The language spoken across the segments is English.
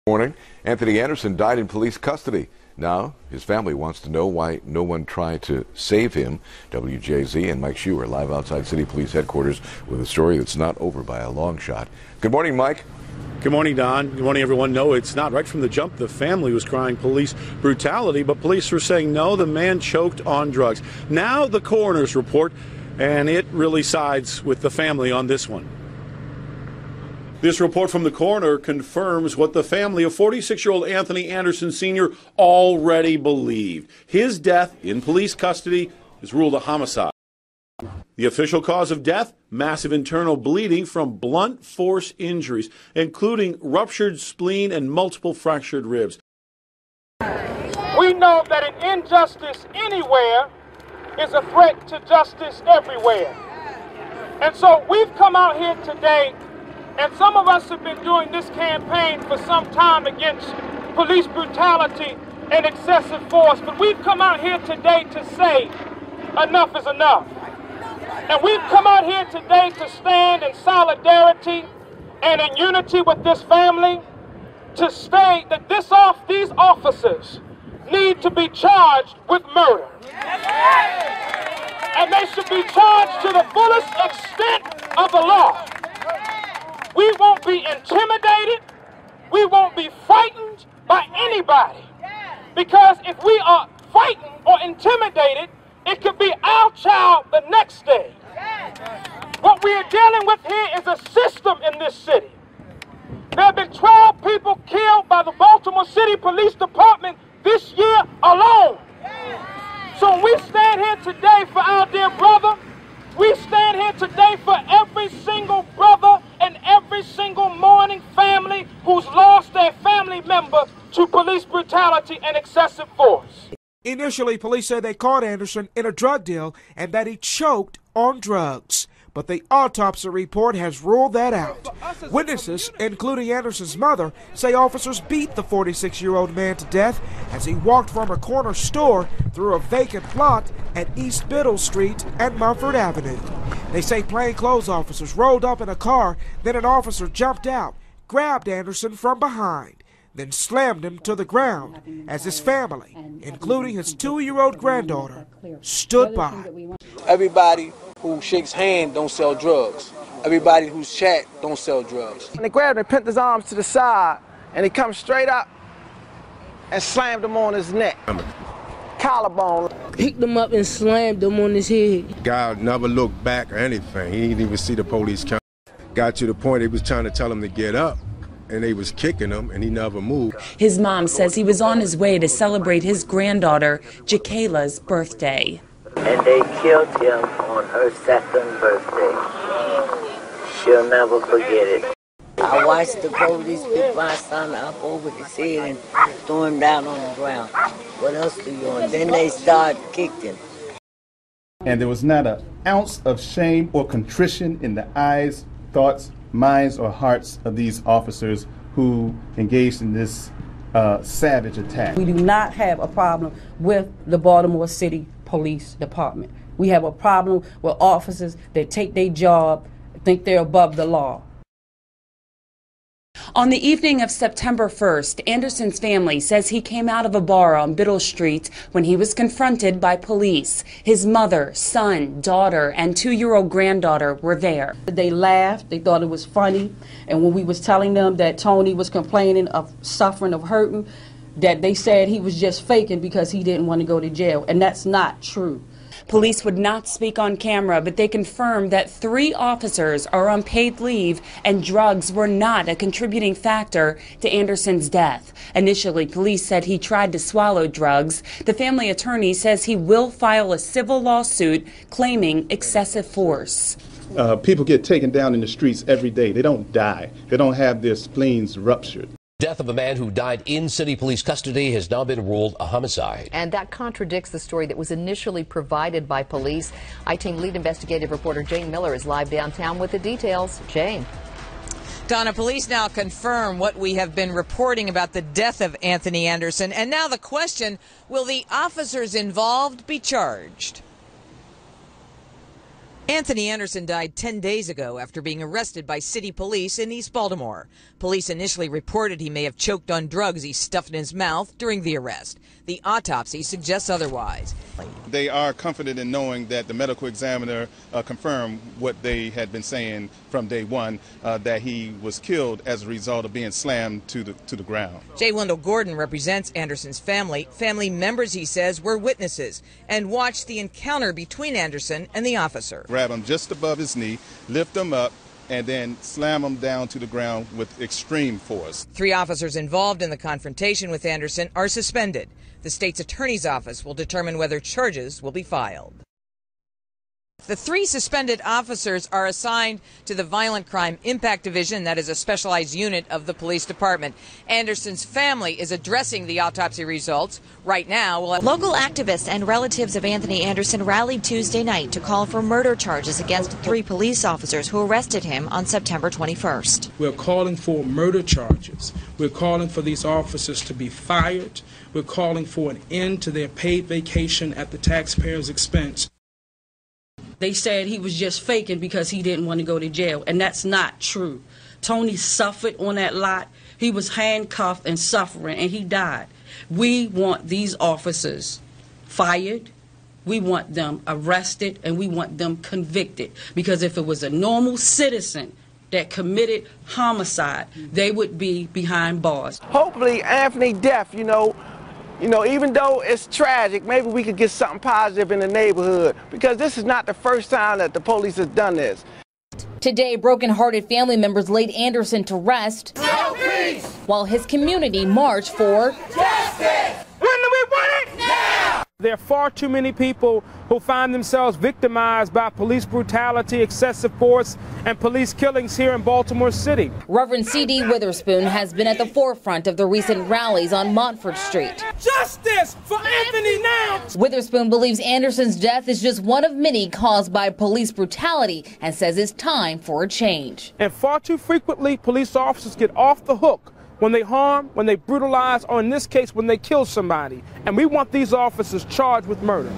Morning. Anthony Anderson died in police custody. Now, his family wants to know why no one tried to save him. WJZ and Mike Schuer live outside City Police Headquarters with a story that's not over by a long shot. Good morning, Mike. Good morning, Don. Good morning, everyone. No, it's not. Right from the jump, the family was crying police brutality, but police were saying, no, the man choked on drugs. Now the coroner's report, and it really sides with the family on this one. This report from the coroner confirms what the family of 46-year-old Anthony Anderson Sr. already believed. His death in police custody is ruled a homicide. The official cause of death, massive internal bleeding from blunt force injuries, including ruptured spleen and multiple fractured ribs. We know that an injustice anywhere is a threat to justice everywhere. And so we've come out here today, and some of us have been doing this campaign for some time against police brutality and excessive force, but we've come out here today to say enough is enough. And we've come out here today to stand in solidarity and in unity with this family to state that these officers need to be charged with murder. And they should be charged to the fullest extent of the law. We won't be intimidated. We won't be frightened by anybody. Because if we are frightened or intimidated, it could be our child the next day. What we are dealing with here is a system in this city. There have been 12 people killed by the Baltimore City Police Department this year alone. So when we stand here today for our dear brother, we stand here today for every single brother and every single mourning family who's lost their family member to police brutality and excessive force. Initially, police said they caught Anderson in a drug deal and that he choked on drugs. But the autopsy report has ruled that out. Witnesses, including Anderson's mother, say officers beat the 46-year-old man to death as he walked from a corner store through a vacant lot at East Biddle Street and Mumford Avenue. They say plainclothes officers rolled up in a car, then an officer jumped out, grabbed Anderson from behind, then slammed him to the ground as his family, including his 2-year-old granddaughter, stood by. Everybody who shakes hand don't sell drugs. Everybody who's chat don't sell drugs. And they grabbed him and pinned his arms to the side, and he come straight up and slammed him on his neck. Collarbone. Picked him up and slammed him on his head. Guy never looked back or anything. He didn't even see the police come. Got to the point they was trying to tell him to get up, and they was kicking him, and he never moved. His mom says he was on his way to celebrate his granddaughter, Jakayla's birthday. And they killed him on her 2nd birthday. She'll never forget it. I watched the police pick my son up over his head and throw him down on the ground. What else do you want? Then they started kicking him. And there was not an ounce of shame or contrition in the eyes, thoughts, minds, or hearts of these officers who engaged in this savage attack. We do not have a problem with the Baltimore City Police Department. We have a problem with officers that take their job, think they're above the law. On the evening of September 1st, Anderson's family says he came out of a bar on Biddle Street when he was confronted by police. His mother, son, daughter, and 2-year-old granddaughter were there. They laughed, they thought it was funny, and when we was telling them that Tony was complaining of suffering, of hurting, that they said he was just faking because he didn't want to go to jail, and that's not true. Police would not speak on camera, but they confirmed that 3 officers are on paid leave and drugs were not a contributing factor to Anderson's death. Initially, police said he tried to swallow drugs. The family attorney says he will file a civil lawsuit claiming excessive force. People get taken down in the streets every day. They don't die. They don't have their spleens ruptured. Death of a man who died in city police custody has now been ruled a homicide. And that contradicts the story that was initially provided by police. I-Team lead investigative reporter Jane Miller is live downtown with the details. Jane. Donna, police now confirm what we have been reporting about the death of Anthony Anderson. And now the question, will the officers involved be charged? Anthony Anderson died 10 days ago after being arrested by city police in East Baltimore. Police initially reported he may have choked on drugs he stuffed in his mouth during the arrest. The autopsy suggests otherwise. They are comforted in knowing that the medical examiner confirmed what they had been saying from day one, that he was killed as a result of being slammed to the ground. J. Wendell Gordon represents Anderson's family. Family members, he says, were witnesses and watched the encounter between Anderson and the officer. Grab him just above his knee, lift him up, and then slam him down to the ground with extreme force. 3 officers involved in the confrontation with Anderson are suspended. The state's attorney's office will determine whether charges will be filed. The 3 suspended officers are assigned to the Violent Crime Impact Division, that is a specialized unit of the police department. Anderson's family is addressing the autopsy results right now. Local activists and relatives of Anthony Anderson rallied Tuesday night to call for murder charges against 3 police officers who arrested him on September 21st. We're calling for murder charges. We're calling for these officers to be fired. We're calling for an end to their paid vacation at the taxpayers' expense. They said he was just faking because he didn't want to go to jail, and that's not true. Tony suffered on that lot. He was handcuffed and suffering, and he died. We want these officers fired. We want them arrested, and we want them convicted. Because if it was a normal citizen that committed homicide, they would be behind bars. Hopefully, Anthony death, you know, even though it's tragic, maybe we could get something positive in the neighborhood, because this is not the first time that the police has done this. Today, broken-hearted family members laid Anderson to rest while his community marched for justice. When do we want it? Now! There are far too many people who find themselves victimized by police brutality, excessive force, and police killings here in Baltimore City. Reverend C.D. Witherspoon has been at the forefront of the recent rallies on Montford Street. Justice for Anthony now! Witherspoon believes Anderson's death is just one of many caused by police brutality and says it's time for a change. And far too frequently, police officers get off the hook when they harm, when they brutalize, or in this case, when they kill somebody. And we want these officers charged with murder.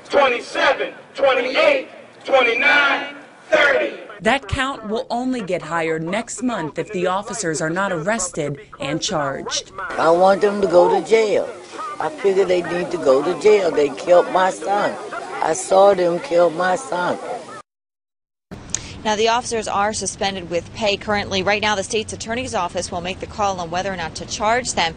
27, 28, 29, 30. That count will only get higher next month if the officers are not arrested and charged. I want them to go to jail. I figure they need to go to jail. They killed my son. I saw them kill my son. Now, the officers are suspended with pay currently. Right now, the state's attorney's office will make the call on whether or not to charge them.